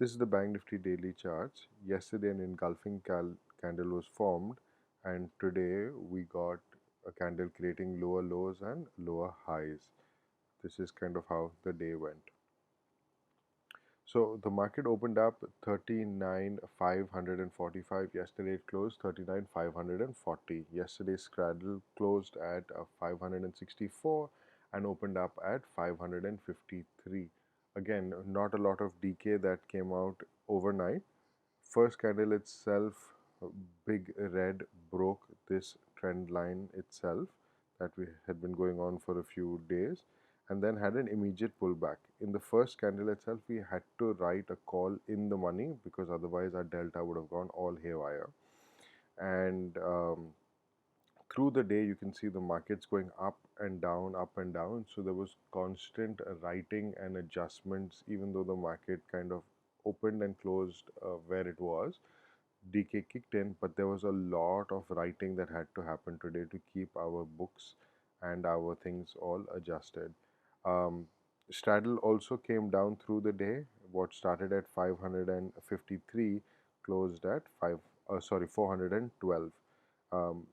This is the Bank Nifty daily charts. Yesterday an engulfing candle was formed, and today we got a candle creating lower lows and lower highs. This is kind of how the day went. So the market opened up 39,545. Yesterday it closed 39,540. Yesterday's straddle closed at 564 and opened up at 553. Again, not a lot of decay that came out overnight. First candle itself, big red, broke this trend line itself that we had been going on for a few days, and then had an immediate pullback. In the first candle itself, we had to write a call in the money because otherwise our delta would have gone all haywire. And through the day, you can see the markets going up and down, up and down. So there was constant writing and adjustments, even though the market kind of opened and closed where it was. Decay kicked in, but there was a lot of writing that had to happen today to keep our books and our things all adjusted. Um, Straddle also came down through the day. What started at 553 closed at 412, um,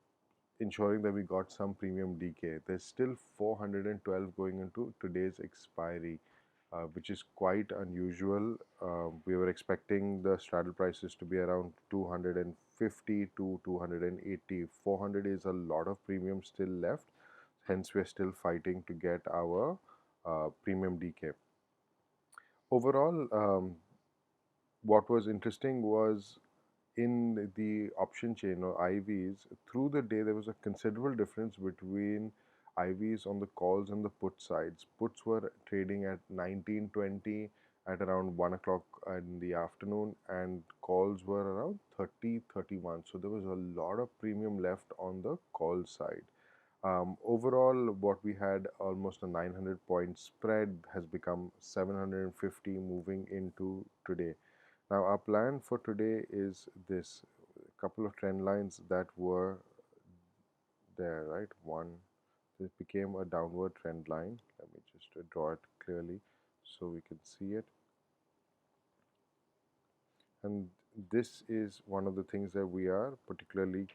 ensuring that we got some premium decay. There's still 412 going into today's expiry, which is quite unusual. We were expecting the straddle prices to be around 250 to 280. 400 is a lot of premium still left. Hence, we're still fighting to get our premium decay. Overall, what was interesting was in the option chain or IVs, through the day there was a considerable difference between IVs on the calls and the put sides. Puts were trading at 1920 at around 1 o'clock in the afternoon, and calls were around 30:31. So there was a lot of premium left on the call side. Overall, what we had almost a 900-point spread has become 750 moving into today. Now our plan for today is this: a couple of trend lines that were there, right? One, this became a downward trend line. Let me just draw it clearly so we can see it. And this is one of the things that we are particularly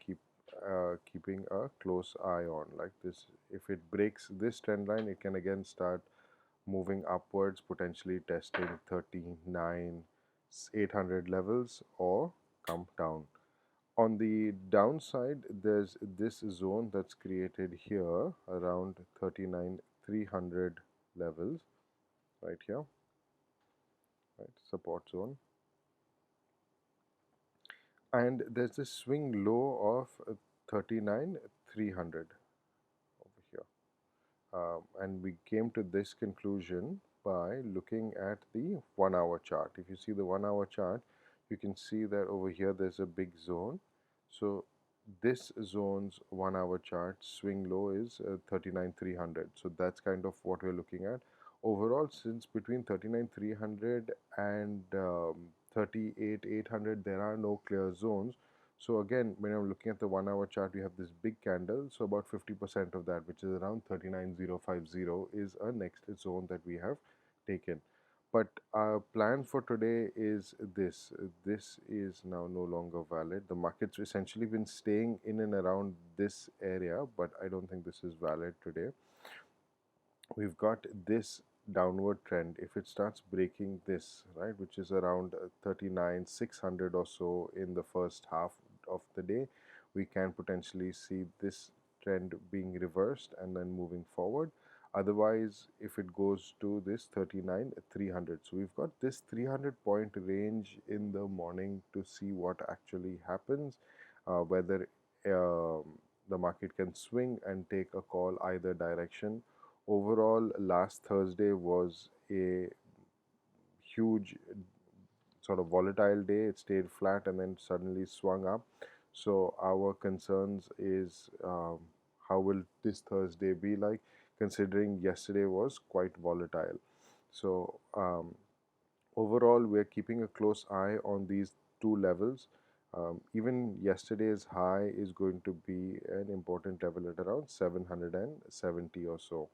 keeping a close eye on. Like this, if it breaks this trend line, it can again start moving upwards, potentially testing 39,800 levels, or come down. On the downside, there's this zone that's created here around 39,300 levels, right here, right, support zone. And there's this swing low of 39,300 over here. And we came to this conclusion by looking at the 1 hour chart. If you see the 1 hour chart, you can see that over here there's a big zone. So this zone's 1 hour chart swing low is 39,300. So that's kind of what we're looking at. Overall, since between 39,300 and 38,800, there are no clear zones. So again, when I'm looking at the 1 hour chart, we have this big candle. So about 50% of that, which is around 39,050, is a next zone that we have taken. But our plan for today is this. This is now no longer valid. The market's essentially been staying in and around this area, but I don't think this is valid today. We've got this downward trend. If it starts breaking this, right, which is around 39,600 or so in the first half of the day, we can potentially see this trend being reversed and then moving forward. Otherwise, if it goes to this 39,300, so we've got this 300-point range in the morning to see what actually happens, whether the market can swing and take a call either direction. Overall, last Thursday was a huge sort of volatile day. It stayed flat and then suddenly swung up. So our concerns is how will this Thursday be like, considering yesterday was quite volatile. So overall, we're keeping a close eye on these two levels. Even yesterday's high is going to be an important level at around 770 or so.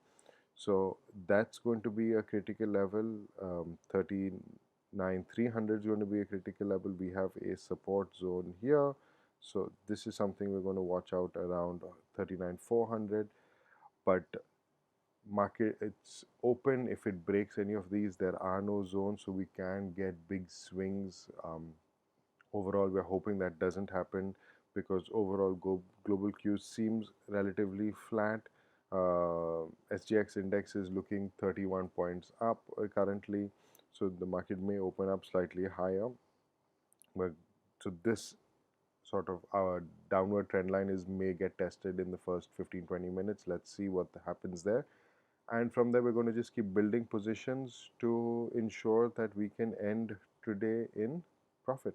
So that's going to be a critical level. 39,300 is going to be a critical level. We have a support zone here. So this is something we're going to watch out around 39,400. But market, it's open. If it breaks any of these, there are no zones, so we can get big swings. Overall, we're hoping that doesn't happen because overall global Q seems relatively flat. SGX index is looking 31 points up currently, so the market may open up slightly higher. But so this sort of our downward trend line is may get tested in the first 15-20 minutes. Let's see what happens there. And from there, we're going to just keep building positions to ensure that we can end today in profit.